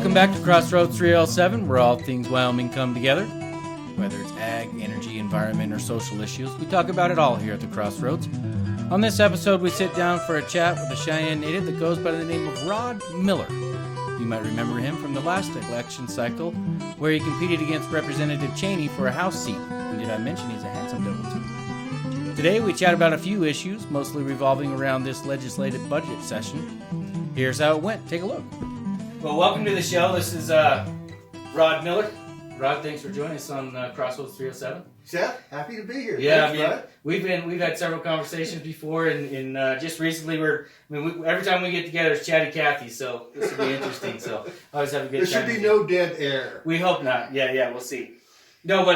Welcome back to Crossroads 307, where all things Wyoming come together. Whether it's ag, energy, environment, or social issues, we talk about it all here at the Crossroads. On this episode, we sit down for a chat with a Cheyenne native that goes by the name of Rod Miller. You might remember him from the last election cycle, where he competed against Representative Cheney for a House seat. And did I mention he's a handsome devil too? Today, we chat about a few issues, mostly revolving around this legislative budget session. Here's how it went. Take a look. Well, welcome to the show. This is Rod Miller. Rod, thanks for joining us on Crossroads 307. Seth, happy to be here. Yeah, Thanks, we've had several conversations before, and just recently every time we get together it's Chatty Cathy, so this will be interesting. So I always have a good time. There should be no dead air. We hope not. Yeah, we'll see. No,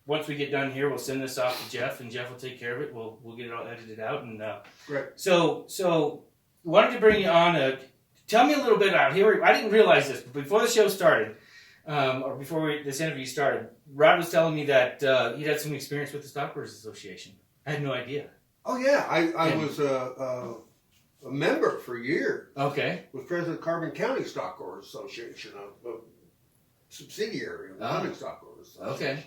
once we get done here, we'll send this off to Jeff, and Jeff will take care of it. We'll get it all edited out, and Great. So wanted to bring you on. Tell me a little bit about here. I didn't realize this, but before the show started, or before this interview started, Rod was telling me that he'd had some experience with the Stockbrokers Association. I had no idea. Oh yeah, I was a member for years. Okay. With President of Carbon County Stockbrokers Association, a subsidiary of the Wyoming Stockbrokers Association. Okay.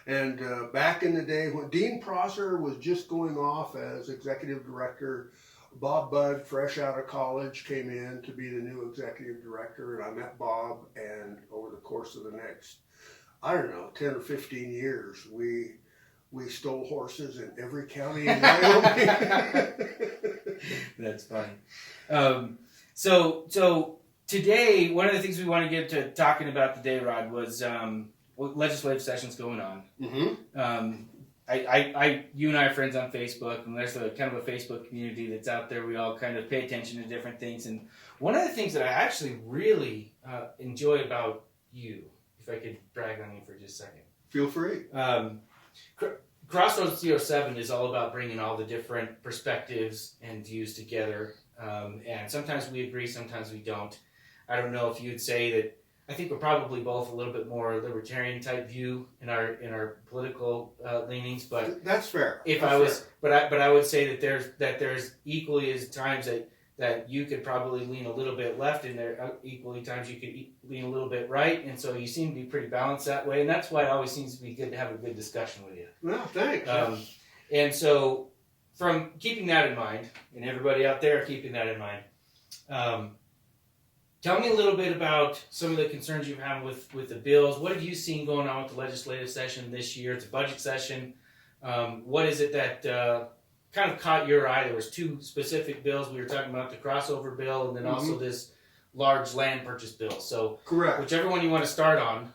And back in the day when Dean Prosser was just going off as executive director, Bob Budd, fresh out of college, came in to be the new executive director, and I met Bob, and over the course of the next, 10 or 15 years, we stole horses in every county in Wyoming. That's funny. So today, one of the things we want to get to talking about today, Rod, was legislative sessions going on. Mm-hmm. You and I are friends on Facebook, and there's a kind of a Facebook community that's out there. We all kind of pay attention to different things. And one of the things that I actually really enjoy about you, if I could brag on you for just a second. Feel free. Crossroads 307 is all about bringing all the different perspectives and views together. And sometimes we agree, sometimes we don't. I don't know if you'd say that. I think we're probably both a little bit more libertarian type view in our political leanings, but that's fair. But I would say that there's equally as times that you could probably lean a little bit left, and there equally times you could lean a little bit right, and so you seem to be pretty balanced that way, and that's why it always seems to be good to have a good discussion with you. Well, thanks. And so, from keeping that in mind, and everybody out there keeping that in mind. Tell me a little bit about some of the concerns you've had with the bills. What have you seen going on with the legislative session this year? It's a budget session. What is it that kind of caught your eye? There was two specific bills. We were talking about the crossover bill and then also this large land purchase bill. So correct. Whichever one you want to start on,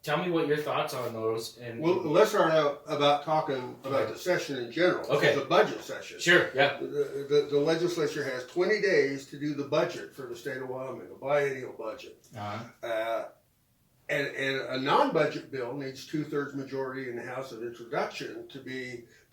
tell me what your thoughts on those. Well, let's start out about talking about the session in general. Okay. The budget session. Sure, yeah. The legislature has 20 days to do the budget for the state of Wyoming, a biennial budget. Uh-huh. And a non-budget bill needs 2/3 majority in the House of Introduction to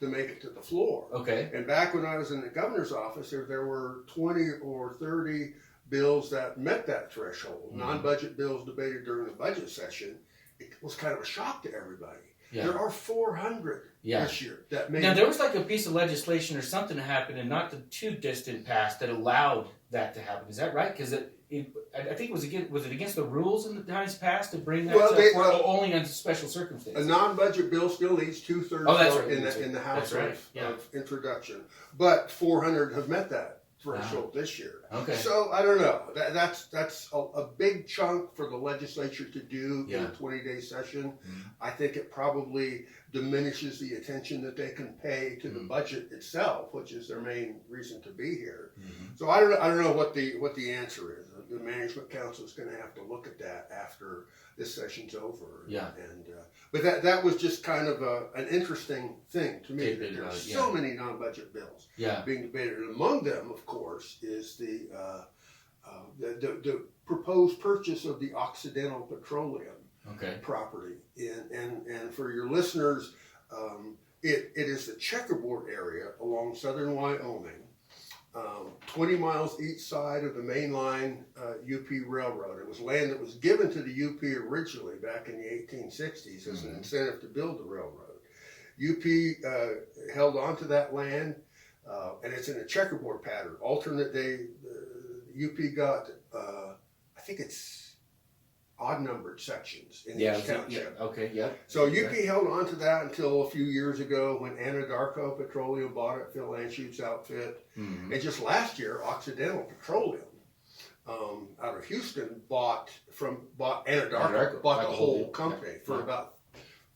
make it to the floor. Okay. And back when I was in the governor's office, there were 20 or 30 bills that met that threshold. Mm-hmm. Non-budget bills debated during the budget session. It was kind of a shock to everybody. Yeah. There are 400 this year that made. Now there was like a piece of legislation or something that happened in not the too distant past that allowed that to happen. Is that right? Because I think it was against the rules in the times past to bring that only under special circumstances. A non-budget bill still needs 2/3 vote in the House of Introduction, but 400 have met that threshold this year. Okay. So I don't know. That's a big chunk for the legislature to do in a 20-day session. Mm-hmm. I think it probably diminishes the attention that they can pay to the budget itself, which is their main reason to be here. Mm-hmm. So I don't know what the answer is. The management council is going to have to look at that after this session's over. Yeah. But that was just kind of an interesting thing to me. That there's so many non-budget bills being debated. And among them, of course, is the proposed purchase of the Occidental Petroleum property. And for your listeners, it is the checkerboard area along southern Wyoming. 20 miles each side of the mainline UP Railroad. It was land that was given to the UP originally back in the 1860s as an incentive to build the railroad. UP held on to that land, and it's in a checkerboard pattern. Alternate day, UP got, I think it's odd-numbered sections in each township. Yeah, okay, yeah. So UP held on to that until a few years ago when Anadarko Petroleum bought it, Phil Anschute's outfit. Mm-hmm. And just last year, Occidental Petroleum out of Houston bought Anadarko, bought the whole company for about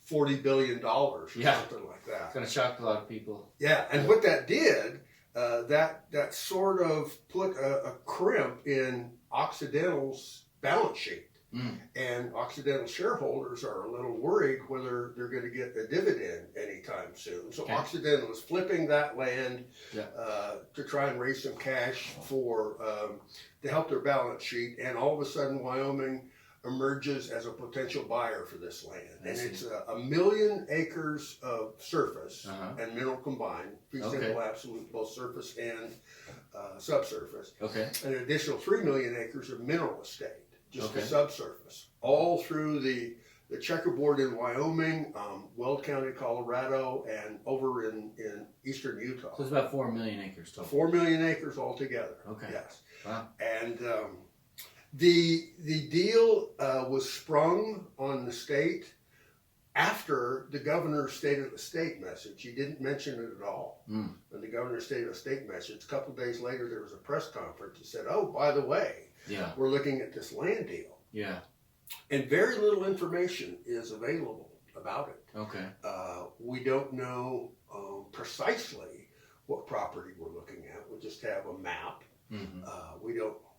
$40 billion or something like that. It's going to shock a lot of people. Yeah, and what that did, that sort of put a crimp in Occidental's balance sheet. Mm. And Occidental shareholders are a little worried whether they're going to get a dividend anytime soon. So Occidental is flipping that land to try and raise some cash to help their balance sheet. And all of a sudden, Wyoming emerges as a potential buyer for this land. And it's 1 million acres of surface and mineral combined, fee simple absolute, both surface and subsurface. Okay. An additional 3 million acres of mineral estate. Just the subsurface, all through the checkerboard in Wyoming, Weld County, Colorado, and over in eastern Utah. So it's about 4 million acres total. 4 million acres altogether. Okay. Yes. Wow. And the deal was sprung on the state after the governor's State of the State message. He didn't mention it at all. Mm. In the governor's State of the State message, a couple of days later, there was a press conference that said, "Oh, by the way, we're looking at this land deal." Yeah. And very little information is available about it. Okay. We don't know precisely what property we're looking at. We just have a map. Mm-hmm.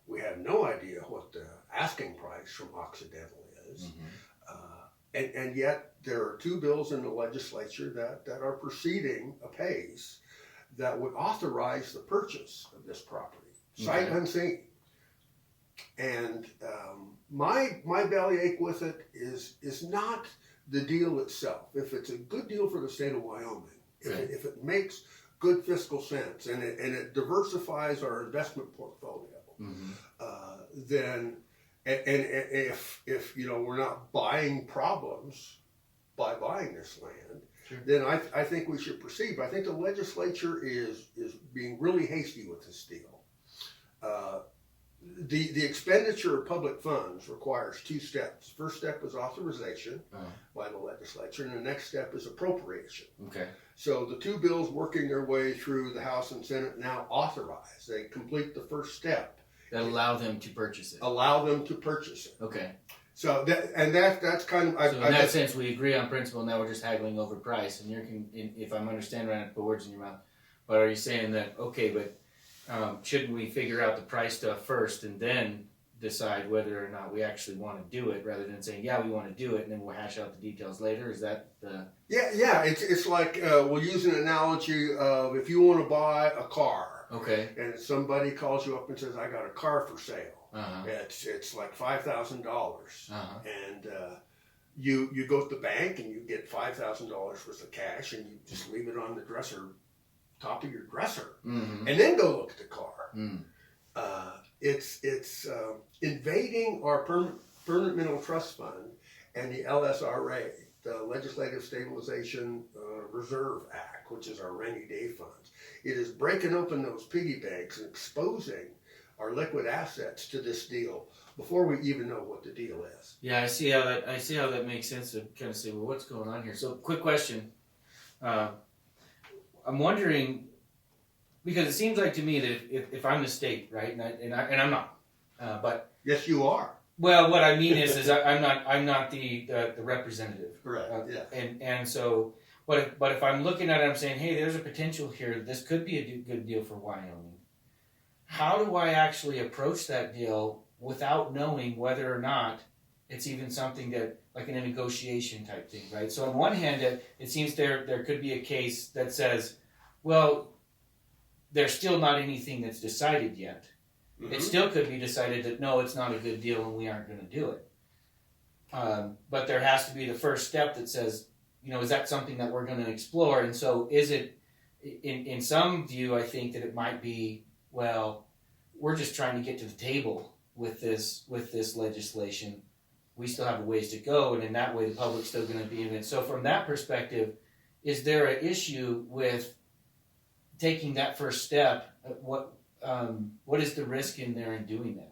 We have no idea what the asking price from Occidental is. Mm-hmm. And yet there are 2 bills in the legislature that are proceeding apace that would authorize the purchase of this property, sight unseen. And my bellyache with it is not the deal itself. If it's a good deal for the state of Wyoming, if it makes good fiscal sense and it diversifies our investment portfolio, then if we're not buying problems by buying this land, then I think we should proceed. But I think the legislature is being really hasty with this deal. The expenditure of public funds requires 2 steps. First step is authorization by the legislature, and the next step is appropriation. Okay. So the 2 bills working their way through the House and Senate now authorize. They complete the first step. That allow them to purchase it. Allow them to purchase it. Okay. So that's kind of. So in that sense, we agree on principle. Now we're just haggling over price. And if I'm understanding right, I put words in your mouth. But are you saying that shouldn't we figure out the price stuff first and then decide whether or not we actually want to do it, rather than saying, we want to do it, and then we'll hash out the details later? Is that the... Yeah. It's like, we'll use an analogy of if you want to buy a car. Okay. And somebody calls you up and says, "I got a car for sale." It's like $5,000. And you go to the bank and you get $5,000 worth of cash and you just leave it on the top of your dresser, and then go look at the car. It's invading our Permanent Mineral Trust Fund and the LSRA, the Legislative Stabilization Reserve Act, which is our rainy day funds. It is breaking open those piggy banks and exposing our liquid assets to this deal before we even know what the deal is. Yeah, I see how that makes sense to kind of say, well, what's going on here? So, quick question. I'm wondering, because it seems like to me that if I'm the state, right, and I'm not, but yes, you are. Well, what I mean is I'm not the representative. Right. And so, but if I'm looking at it, I'm saying, hey, there's a potential here. This could be a good deal for Wyoming. How do I actually approach that deal without knowing whether or not it's even something that, like in a negotiation type thing, right? So on one hand, it seems there could be a case that says, well, there's still not anything that's decided yet. Mm-hmm. It still could be decided that, no, it's not a good deal and we aren't going to do it. But there has to be the first step that says, is that something that we're going to explore? And so is it, in some view, I think that it might be, well, we're just trying to get to the table with this legislation. We still have a ways to go, and in that way, the public's still going to be in it. So from that perspective, is there an issue with taking that first step? what is the risk in there in doing that?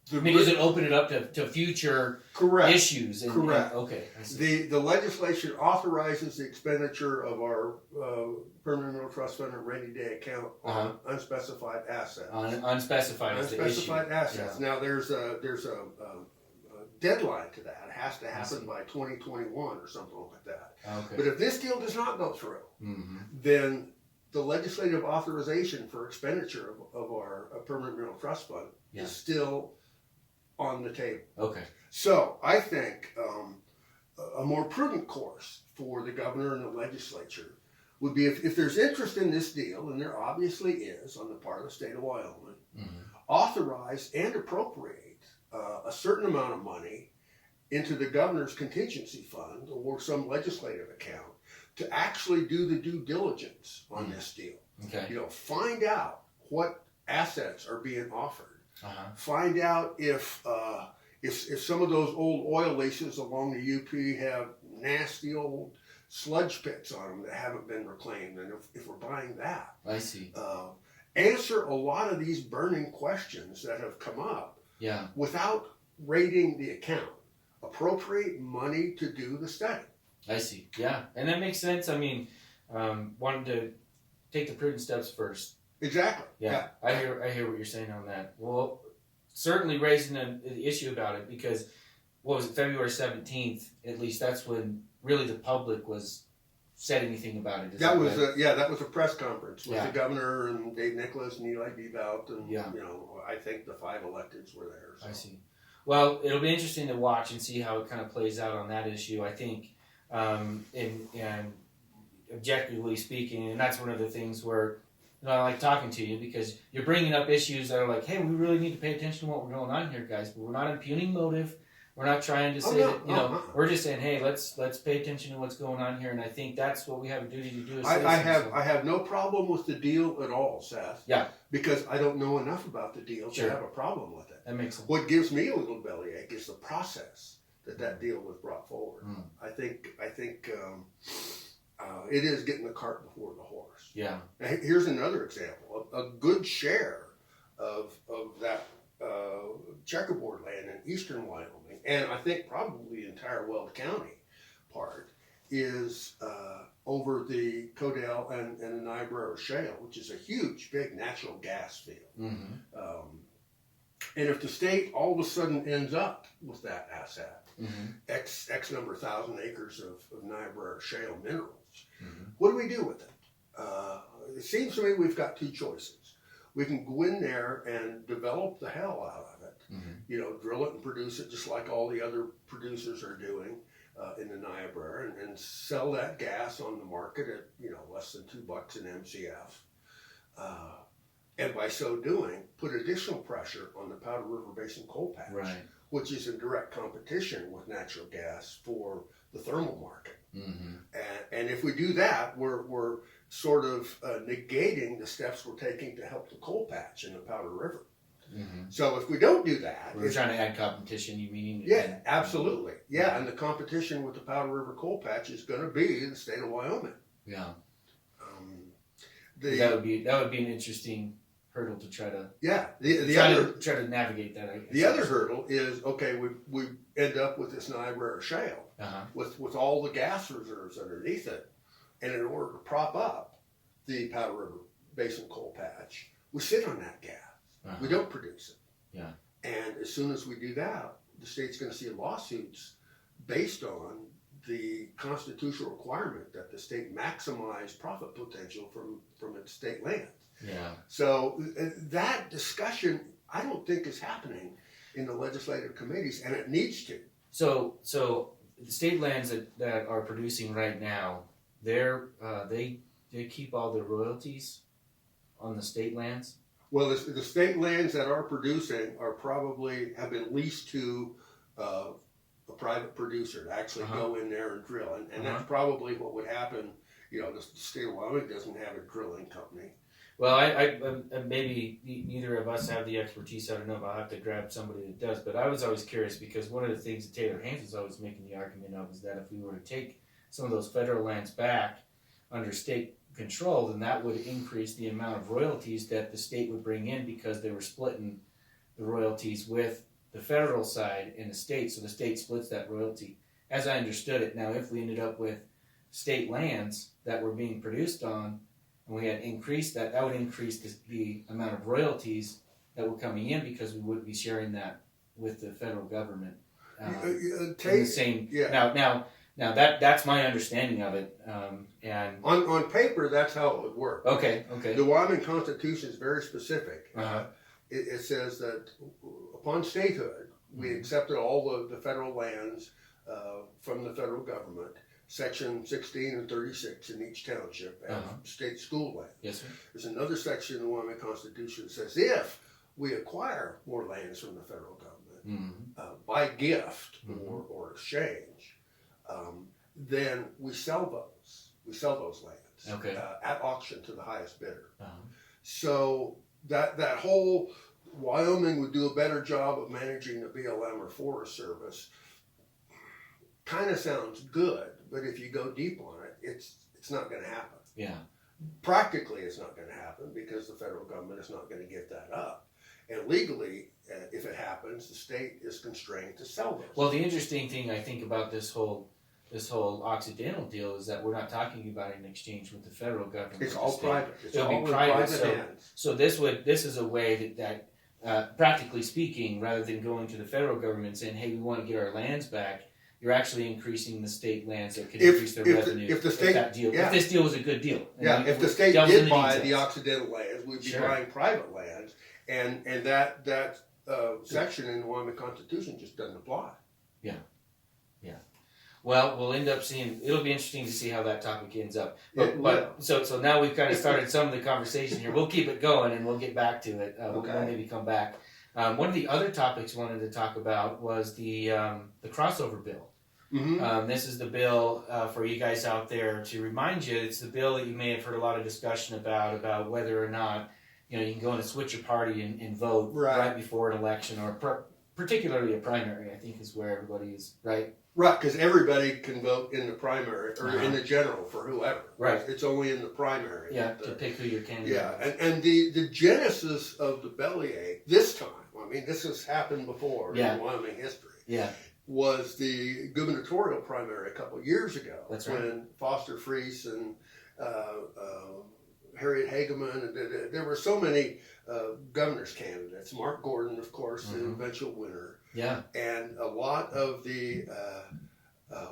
Does it open it up to future issues? Correct. Okay. I see. The legislation authorizes the expenditure of our permanent mineral trust fund and rainy day account on unspecified assets. Unspecified is the issue. Unspecified assets. Yeah. Now there's a deadline to that. It has to happen by 2021 or something like that. Okay. But if this deal does not go through, then the legislative authorization for expenditure of our permanent mineral trust fund is still on the table. Okay. So I think a more prudent course for the governor and the legislature would be if there's interest in this deal, and there obviously is on the part of the state of Wyoming, authorize and appropriate a certain amount of money into the governor's contingency fund or some legislative account to actually do the due diligence on this deal. Okay. Find out what assets are being offered. Find out if some of those old oil leases along the UP have nasty old sludge pits on them that haven't been reclaimed, and if we're buying that. I see. Answer a lot of these burning questions that have come up without raiding the account. Appropriate money to do the study. I see. Yeah, and that makes sense. I mean, wanted to take the prudent steps first. Exactly. Yeah. I hear what you're saying on that. Well, certainly raising an issue about it because, what was it, February 17th, at least that's when really the public said anything about it. That was a press conference with the governor and Dave Nicholas and Eli Beebout and I think the 5 electeds were there. So. I see. Well, it'll be interesting to watch and see how it kind of plays out on that issue. I think, and objectively speaking, and that's one of the things where I like talking to you because you're bringing up issues that are like, hey, we really need to pay attention to what we're going on here, guys. But we're not impugning motive. We're not trying to say that, we're just saying, hey, let's pay attention to what's going on here. And I think that's what we have a duty to do. I have no problem with the deal at all, Seth. Yeah. Because I don't know enough about the deal to have a problem with it. That makes sense. What gives me a little bellyache is the process that deal was brought forward. I think it is getting the cart before the horse. Yeah. Now, here's another example. A good share of that checkerboard land in eastern Wyoming, and I think probably the entire Weld County part, is over the Codell and the Niobrara Shale, which is a huge, big natural gas field. And if the state all of a sudden ends up with that asset, X number of thousand acres of Niobrara Shale minerals, what do we do with it? It seems to me we've got two choices. We can go in there and develop the hell out of it, drill it and produce it just like all the other producers are doing in the Niobrara, and sell that gas on the market at less than $2 an MCF. And by so doing, put additional pressure on the Powder River Basin coal patch, which is in direct competition with natural gas for the thermal market. And if we do that, we're sort of negating the steps we're taking to help the coal patch in the Powder River. So if we don't do that... We're trying to add competition, you mean? Yeah, absolutely. Yeah, and the competition with the Powder River coal patch is going to be in the state of Wyoming. Yeah. That would be an interesting hurdle to try to try to navigate that. I guess. The other hurdle is we end up with this Niobrara Shale with all the gas reserves underneath it, and in order to prop up the Powder River Basin coal patch, we sit on that gas. We don't produce it. Yeah. And as soon as we do that, the state's going to see lawsuits based on the constitutional requirement that the state maximize profit potential from its state land. Yeah. So that discussion, I don't think is happening in the legislative committees, and it needs to. So the state lands that are producing right now, they keep all the royalties on the state lands? Well, the state lands that are producing have been leased to a private producer to actually go in there and drill, and that's probably what would happen. The state of Wyoming doesn't have a drilling company. Well, I maybe neither of us have the expertise. I don't know if I'll have to grab somebody that does. But I was always curious because one of the things that Taylor Haynes was always making the argument of is that if we were to take some of those federal lands back under state control, then that would increase the amount of royalties that the state would bring in because they were splitting the royalties with the federal side and the state. So the state splits that royalty. As I understood it, now if we ended up with state lands that were being produced on, and we had increased that, that would increase the amount of royalties that were coming in because we would be sharing that with the federal government. In the same. Yeah. Now that's my understanding of it. And on paper, that's how it would work. Okay. The Wyoming Constitution is very specific. It says that upon statehood, we accepted all the federal lands from the federal government. Section 16 and 36 in each township as state school land. Yes, sir. There's another section in the Wyoming Constitution that says if we acquire more lands from the federal government by gift or exchange, then we sell those. We sell those lands at auction to the highest bidder. So that whole Wyoming would do a better job of managing the BLM or Forest Service kind of sounds good, but if you go deep on it, it's not going to happen. Yeah. Practically, it's not going to happen because the federal government is not going to give that up. And legally, if it happens, the state is constrained to sell those. Well, the interesting thing I think about this whole Occidental deal is that we're not talking about an exchange with the federal government. It's all private. It'll be private. So this is a way that practically speaking, rather than going to the federal government and saying, "Hey, we want to get our lands back," you're actually increasing the state lands that could increase their revenue. If this deal was a good deal. If the state did buy the Occidental lands, we'd be buying private lands, and that section in the Wyoming Constitution just doesn't apply. Yeah. Well, we'll end up seeing. It'll be interesting to see how that topic ends up. So now we've kind of started some of the conversation here. We'll keep it going, and we'll get back to it. We'll maybe come back. One of the other topics we wanted to talk about was the crossover bill. This is the bill for you guys out there to remind you. It's the bill that you may have heard a lot of discussion about whether or not you can go and switch your party and vote right before an election, or particularly a primary. I think is where everybody is right. Right, because everybody can vote in the primary or in the general for whoever. Right, it's only in the primary. Yeah, to pick who your candidate. Yeah, and the genesis of the bellyache this time. I mean, this has happened before in Wyoming history. Yeah. Was the gubernatorial primary a couple of years ago. That's right. When Foster Freese and Harriet Hageman, and there were so many governor's candidates. Mark Gordon, of course, the eventual winner. Yeah. And a lot of the,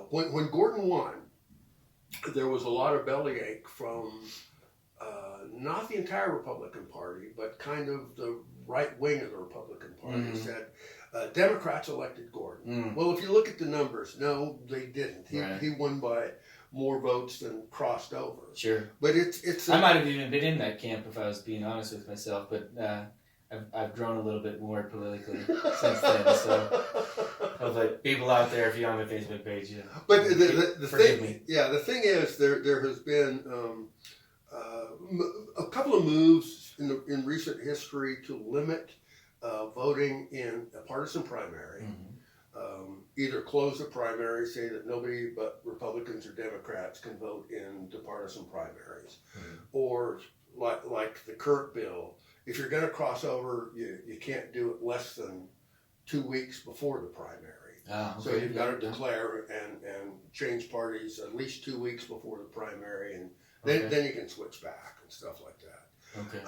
when Gordon won, there was a lot of bellyache from not the entire Republican Party, but kind of the right wing of the Republican Party said, Democrats elected Gordon. Well, if you look at the numbers, no, they didn't. He won by more votes than crossed over. Sure. But it's I might have even been in that camp if I was being honest with myself, but I've grown a little bit more politically since then. So hopefully people out there, if you're on my Facebook page, but the forgive thing, me. Yeah, the thing is there has been a couple of moves in recent history to limit voting in a partisan primary. Either close the primary, say that nobody but Republicans or Democrats can vote in the partisan primaries, or like the current bill, if you're going to cross over, you can't do it less than 2 weeks before the primary. So you've got to declare and change parties at least 2 weeks before the primary, and then you can switch back and stuff like that. Okay.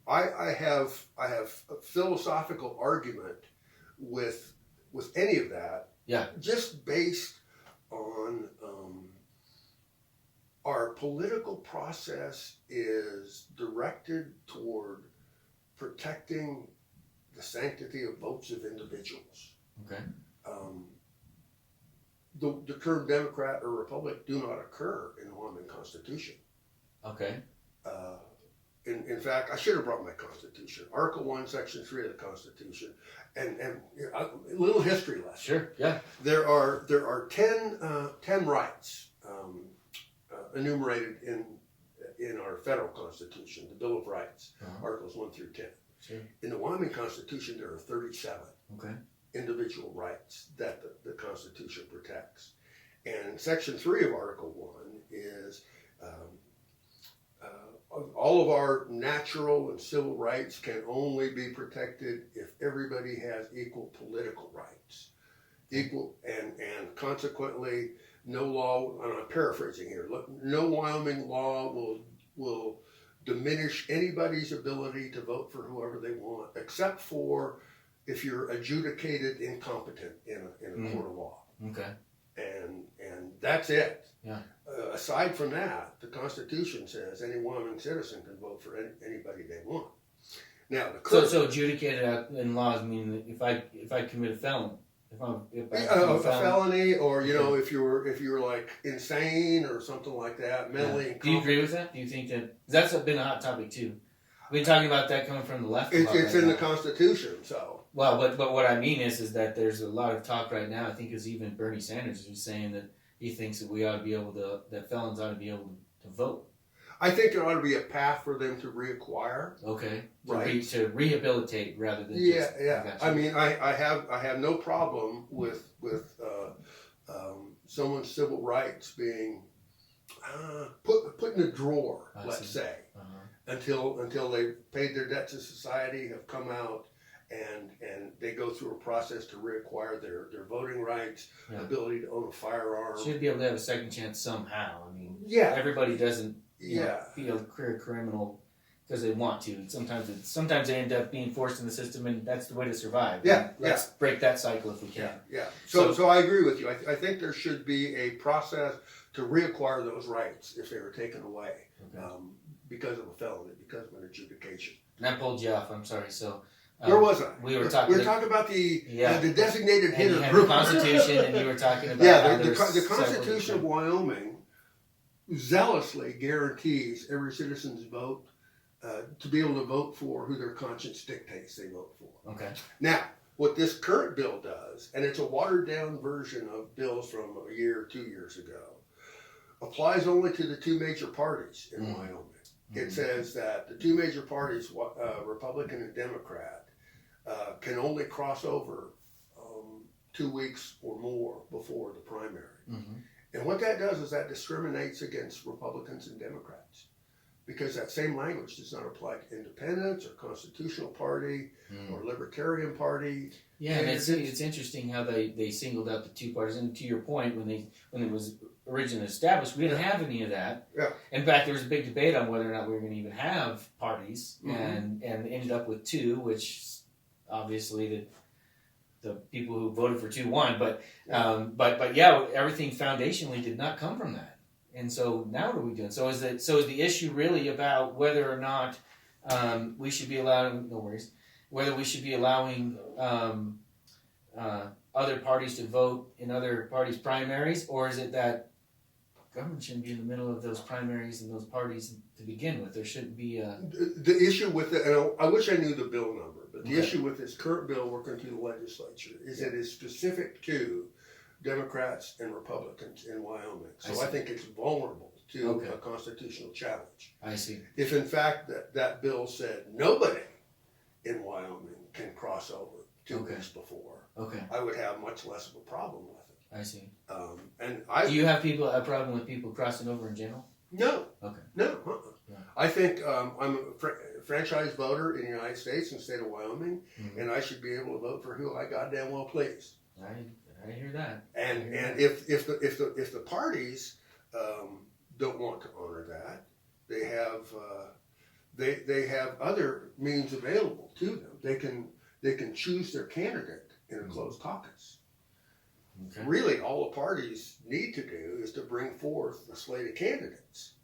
I have a philosophical argument with any of that. Yeah. Just based on our political process is directed toward protecting the sanctity of votes of individuals. Okay. The term Democrat or Republic do not occur in the Wyoming Constitution. Okay. In fact, I should have brought my Constitution. Article 1, Section 3 of the Constitution. And a little history lesson. Sure, yeah. There are 10 rights enumerated in our federal Constitution, the Bill of Rights, Articles 1 through 10. Sure. In the Wyoming Constitution, there are 37 individual rights that the Constitution protects. And Section 3 of Article 1 is all of our natural and civil rights can only be protected if everybody has equal political rights. Equal, and consequently, no law, and I'm paraphrasing here, no Wyoming law will diminish anybody's ability to vote for whoever they want, except for if you're adjudicated incompetent in a court of law. Okay. And that's it. Yeah. Aside from that, the Constitution says any Wyoming citizen can vote for anybody they want. Now, so adjudicated in laws mean that if I commit a felony, a felony, or if you're like insane or something like that, mentally incompetent. Do you agree with that? Do you think that's been a hot topic too? We've been talking about that coming from the left. It's in the Constitution, so. Well, but what I mean is that there's a lot of talk right now. I think it's even Bernie Sanders who's saying that he thinks that we ought to be able to, that felons ought to be able to vote. I think there ought to be a path for them to reacquire. Okay. Right. To rehabilitate rather than just. Yeah. I mean, I have no problem with someone's civil rights being put in a drawer, let's say, until they paid their debt to society, have come out, and they go through a process to reacquire their voting rights, ability to own a firearm. Should be able to have a second chance somehow. I mean, yeah, everybody doesn't feel career criminal because they want to. Sometimes they end up being forced in the system, and that's the way to survive. Let's break that cycle if we can. Yeah. So I agree with you. I think there should be a process to reacquire those rights if they were taken away because of a felony, because of an adjudication. And I pulled you off. I'm sorry. So. Where was I? We were talking about the designated hitter and group. The Constitution, and you were talking about the Constitution of Wyoming zealously guarantees every citizen's vote to be able to vote for who their conscience dictates they vote for. Okay. Now, what this current bill does, and it's a watered down version of bills from a year or 2 years ago, applies only to the two major parties in Wyoming. It says that the two major parties, Republican and Democrat, can only cross over 2 weeks or more before the primary. And what that does is that discriminates against Republicans and Democrats, because that same language does not apply to independents or constitutional party or libertarian party. Yeah, and it's interesting how they singled out the two parties. And to your point, when it was originally established, we didn't have any of that. Yeah. In fact, there was a big debate on whether or not we were going to even have parties, and ended up with two, which obviously the people who voted for two won. But everything foundationally did not come from that. And so now what are we doing? So is the issue really about whether or not we should be allowing? No worries. Whether we should be allowing other parties to vote in other parties' primaries, or is it that government shouldn't be in the middle of those primaries and those parties to begin with? There shouldn't be a... The issue with it, and I wish I knew the bill number, but the issue with this current bill working through the legislature is it is specific to Democrats and Republicans in Wyoming. So I think it's vulnerable to a constitutional challenge. I see. If in fact that bill said nobody in Wyoming can cross over 2 weeks before, I would have much less of a problem with it. I see. Do you have a problem with people crossing over in general? No. Okay. No. I think I'm a franchise voter in the United States in the state of Wyoming, and I should be able to vote for who I goddamn well please. I hear that. And if the parties don't want to honor that, they have other means available to them. They can choose their candidate in a closed caucus. Okay. Really, all the parties need to do is to bring forth a slate of candidates.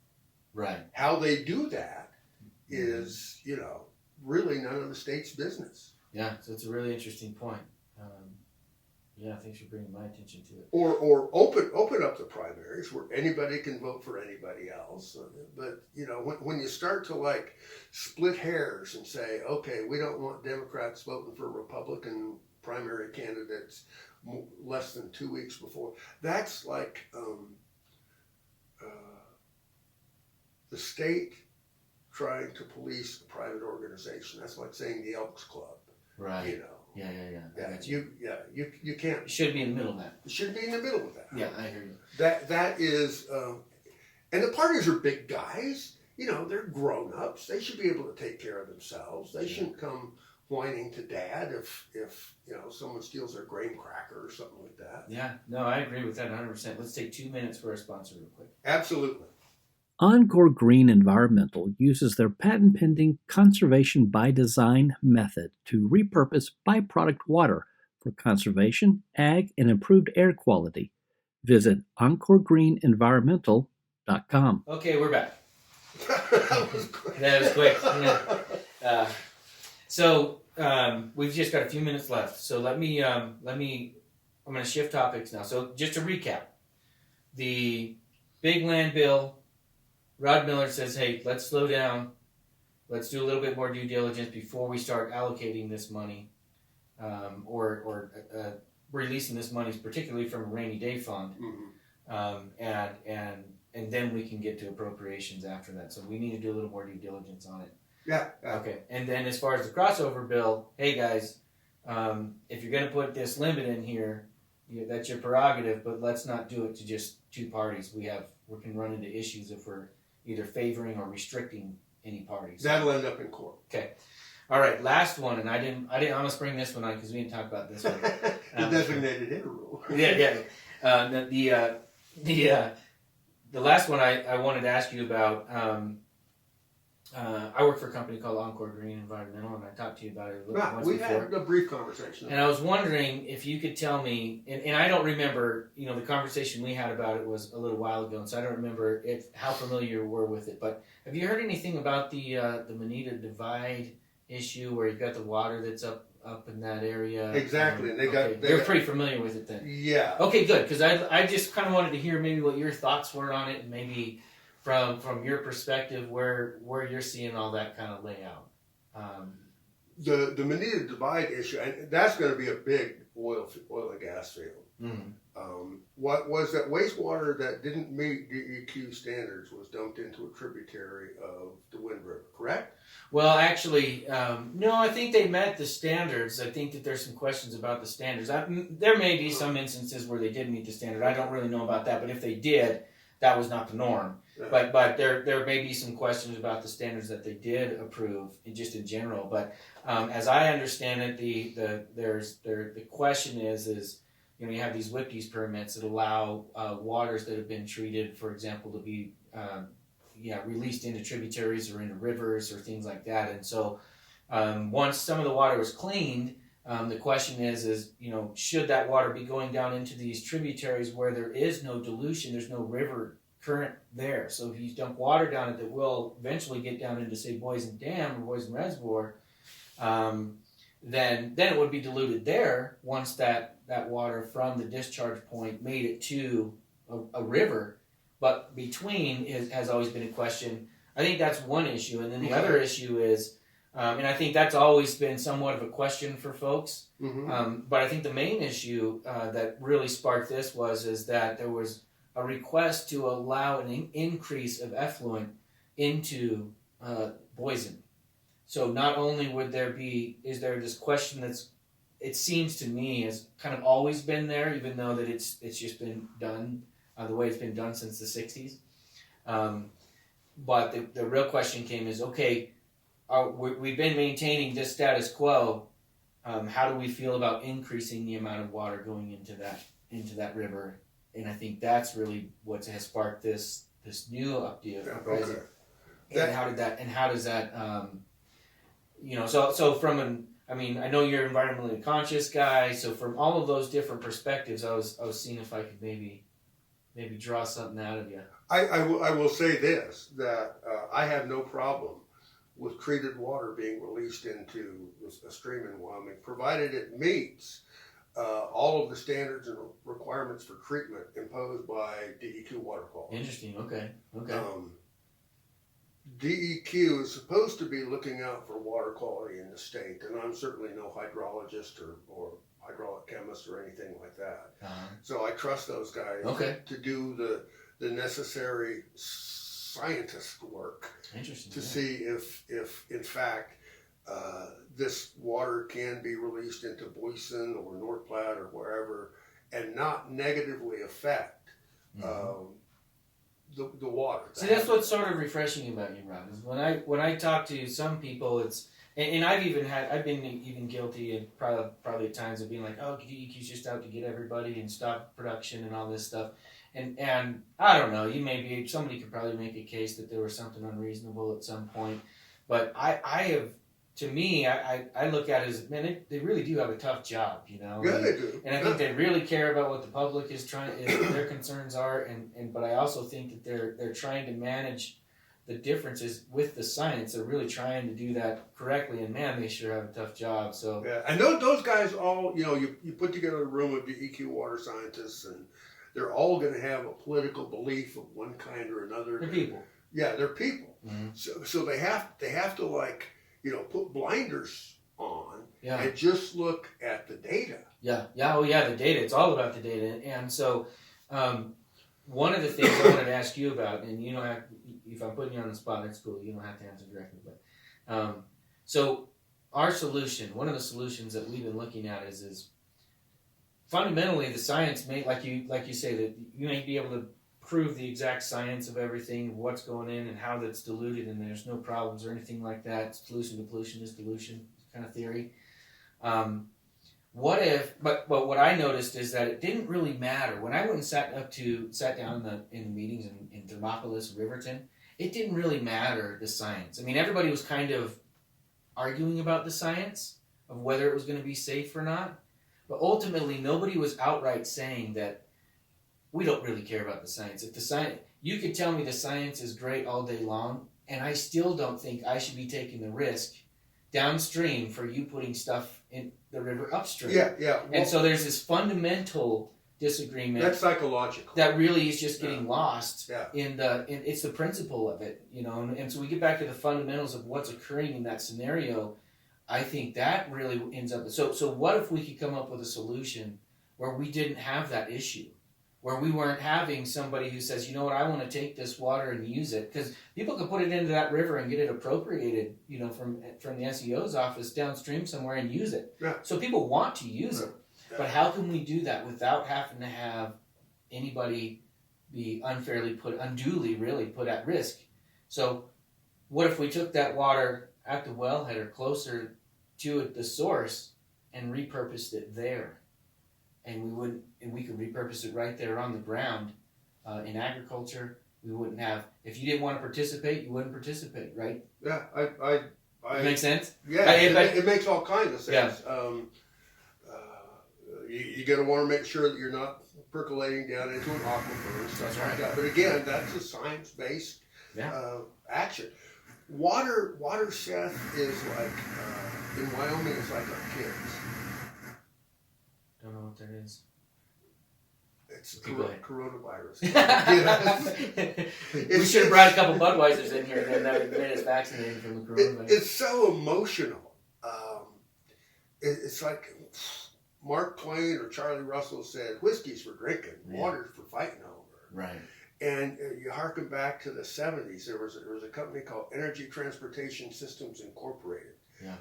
Right. How they do that is, really none of the state's business. Yeah, so it's a really interesting point. Thanks for bringing my attention to it. Or open up the primaries where anybody can vote for anybody else. But when you start to split hairs and say, okay, we don't want Democrats voting for Republican primary candidates less than 2 weeks before, that's like the state trying to police a private organization. That's like saying the Elks Club. Right. Yeah. You can't. You should be in the middle of that. You should be in the middle of that. Yeah, I hear you. That is, and the parties are big guys, they're grown-ups. They should be able to take care of themselves. They shouldn't come whining to dad if someone steals their graham cracker or something like that. Yeah, no, I agree with that 100%. Let's take 2 minutes for our sponsor real quick. Absolutely. Encore Green Environmental uses their patent-pending conservation by design method to repurpose byproduct water for conservation, ag, and improved air quality. Visit encoregreenenvironmental.com. Okay, we're back. That was quick. That was quick. Yeah. So we've just got a few minutes left. So I'm going to shift topics now. So just to recap, the big land bill, Rod Miller says, hey, let's slow down. Let's do a little bit more due diligence before we start allocating this money or releasing this money, particularly from a rainy day fund. And then we can get to appropriations after that. So we need to do a little more due diligence on it. Yeah. Okay. And then as far as the crossover bill, hey guys, if you're going to put this limit in here, that's your prerogative, but let's not do it to just two parties. We can run into issues if we're either favoring or restricting any parties. That'll end up in court. Okay. All right. Last one, and I didn't almost bring this one on because we didn't talk about this one. The designated interrule. Yeah. The last one I wanted to ask you about. I work for a company called Encore Green Environmental, and I talked to you about it a little once we before. had a brief conversation. And I was wondering if you could tell me, and I don't remember, the conversation we had about it was a little while ago, and so I don't remember how familiar you were with it. But have you heard anything about the Manita Divide issue, where you've got the water that's up in that area? Exactly, and they're pretty familiar with it then. Yeah. Okay, good, because I just kind of wanted to hear maybe what your thoughts were on it, and maybe from your perspective where you're seeing all that kind of layout. The Manita Divide issue, and that's going to be a big oil and gas field. What was that wastewater that didn't meet DEQ standards was dumped into a tributary of the Wind River, correct? Well, actually, no, I think they met the standards. I think that there's some questions about the standards. There may be some instances where they did meet the standard. I don't really know about that, but if they did, that was not the norm. Yeah. But there may be some questions about the standards that they did approve, just in general. But as I understand it, the question is you have these WIPDES permits that allow waters that have been treated, for example, to be released into tributaries or into rivers or things like that. And so once some of the water was cleaned, the question is should that water be going down into these tributaries where there is no dilution, there's no river current there. So if you dump water down it that will eventually get down into, say, Boysen Dam or Boysen Reservoir, then it would be diluted there once that water from the discharge point made it to a river. But between has always been a question. I think that's one issue. And then the other issue is, and I think that's always been somewhat of a question for folks. But I think the main issue that really sparked this is that there was a request to allow an increase of effluent into Boysen. So not only is there this question it seems to me has kind of always been there, even though that it's just been done the way it's been done since the 60s. But the real question came is, okay, we've been maintaining this status quo. How do we feel about increasing the amount of water going into that river? And I think that's really what has sparked this new idea of uprising. And how does that so from I know you're an environmentally conscious guy, so from all of those different perspectives, I was seeing if I could maybe draw something out of you. I will say this, that I have no problem with treated water being released into a stream in Wyoming, provided it meets all of the standards and requirements for treatment imposed by DEQ water quality. Interesting. Okay. DEQ is supposed to be looking out for water quality in the state, and I'm certainly no hydrologist or hydraulic chemist or anything like that. So I trust those guys to do the necessary scientist work to see if in fact this water can be released into Boysen or North Platte or wherever and not negatively affect the water. See, that's what's sort of refreshing about you, Rod. Is when I talk to some people, it's and I've been even guilty and probably at times of being like, oh, DEQ's just out to get everybody and stop production and all this stuff. And I don't know, somebody could probably make a case that there was something unreasonable at some point, but I look at it as, man, they really do have a tough job, you know. Yeah, they do. And I think they really care about what the public is their concerns are, but I also think that they're trying to manage the differences with the science. They're really trying to do that correctly, and man, they sure have a tough job. So yeah, and those guys all, you put together a room of DEQ water scientists, and they're all going to have a political belief of one kind or another. They're people. Yeah, they're people. Mm-hmm. So they have to, like, put blinders on yeah. and just look at the data. Yeah. Oh yeah, the data. It's all about the data. And so one of the things I wanted to ask you about, and you don't have, if I'm putting you on the spot, it's cool. You don't have to answer directly, but so our solution, one of the solutions that we've been looking at is fundamentally the science may, like you say, that you may be able to prove the exact science of everything, what's going in and how that's diluted, and there's no problems or anything like that. Solution to pollution is dilution kind of theory. But what I noticed is that it didn't really matter when I went and sat down in the meetings in Thermopolis, Riverton. It didn't really matter the science. I mean, everybody was kind of arguing about the science of whether it was going to be safe or not. But ultimately, nobody was outright saying that we don't really care about the science. If the science, you could tell me the science is great all day long, and I still don't think I should be taking the risk downstream for you putting stuff in the river upstream. Yeah. Well, and so there's this fundamental disagreement. That's psychological. That really is just getting lost Yeah. in it's the principle of it, And so we get back to the fundamentals of what's occurring in that scenario. I think that really ends up. So what if we could come up with a solution where we didn't have that issue, where we weren't having somebody who says, you know what, I want to take this water and use it, because people could put it into that river and get it appropriated, from the SEO's office downstream somewhere and use it. Yeah. So people want to use it, but how can we do that without having to have anybody be unduly really put at risk? So what if we took that water at the wellhead or closer to the source and repurposed it there? And we could repurpose it right there on the ground. In agriculture, we wouldn't have, if you didn't want to participate, you wouldn't participate, right? Yeah, It makes sense? Yeah, it makes all kinds of sense. Yeah. You're going to want to make sure that you're not percolating down into an aquifer and stuff like that. But again, that's a science-based action. Water, Seth, is like, in Wyoming, it's like our kids. Don't know what that is. It's coronavirus. We should have brought a couple Budweisers in here, then that would have made us vaccinated from the coronavirus. It's so emotional. It's like Mark Twain or Charlie Russell said, whiskey's for drinking, water's for fighting over. Right. And you harken back to the 70s, there was a company called Energy Transportation Systems Incorporated,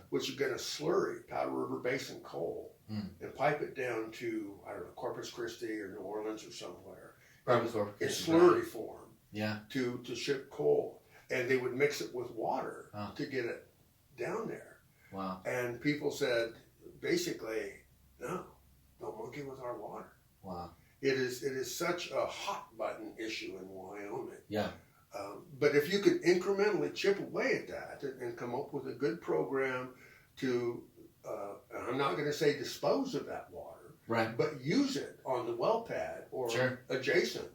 which had been a slurry, Powder River Basin coal, and pipe it down to, I don't know, Corpus Christi or New Orleans or somewhere. Probably Corpus Christi. In slurry form. Yeah. To ship coal. And they would mix it with water to get it down there. Wow. And people said, basically, no, don't monkey with our water. Wow. It is such a hot button issue in Wyoming. Yeah. But if you could incrementally chip away at that and come up with a good program to, I'm not going to say dispose of that water, right, but use it on the well pad or adjacent.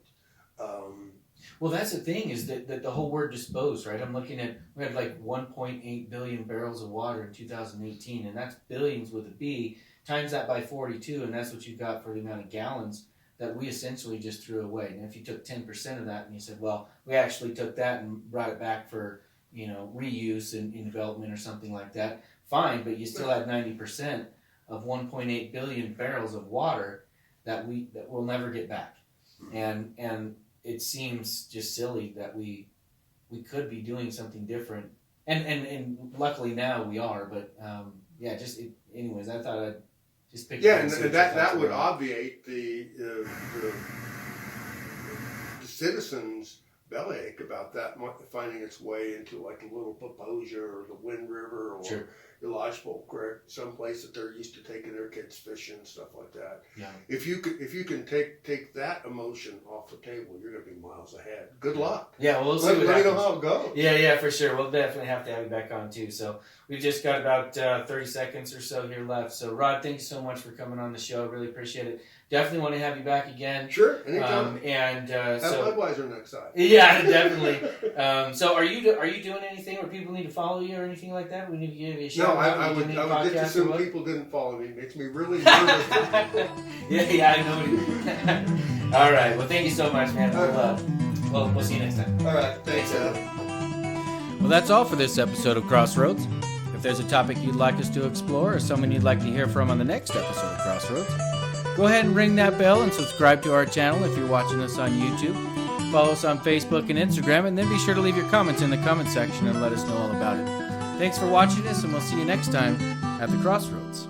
Well, that's the thing, is that the whole word dispose, right? I'm looking at, we had like 1.8 billion barrels of water in 2018, and that's billions with a B, times that by 42, and that's what you got for the amount of gallons that we essentially just threw away. And if you took 10% of that and you said, well, we actually took that and brought it back for, reuse in development or something like that, fine, but you still had 90% of 1.8 billion barrels of water that we'll never get back. And it seems just silly that we could be doing something different. And luckily now we are, but anyways, I thought I'd just pick and that would obviate the citizens bellyache about that finding its way into like a little Paposia or the Wind River or Sure. the Lodgepole Creek, someplace that they're used to taking their kids fishing and stuff like that. Yeah. If you can take that emotion off the table, you're going to be miles ahead. Good luck. Yeah, well, we'll see Let what me happens. know how it goes. Yeah, for sure. We'll definitely have to have you back on too. So we've just got about 30 seconds or so here left. So Rod, thanks so much for coming on the show. I really appreciate it. Definitely want to have you back again. Sure, anytime. And have Budweiser next time. Yeah, definitely. So are you doing anything where people need to follow you or anything like that? We need to give you a shout No, out. I would get to some what? people didn't follow me. It makes me really nervous. yeah, I know. All right. Well, thank you so much, man. We'll see you next time. All right. Thanks, Adam. Well, that's all for this episode of Crossroads. If there's a topic you'd like us to explore or someone you'd like to hear from on the next episode of Crossroads, go ahead and ring that bell and subscribe to our channel if you're watching us on YouTube. Follow us on Facebook and Instagram, and then be sure to leave your comments in the comment section and let us know all about it. Thanks for watching us, and we'll see you next time at the Crossroads.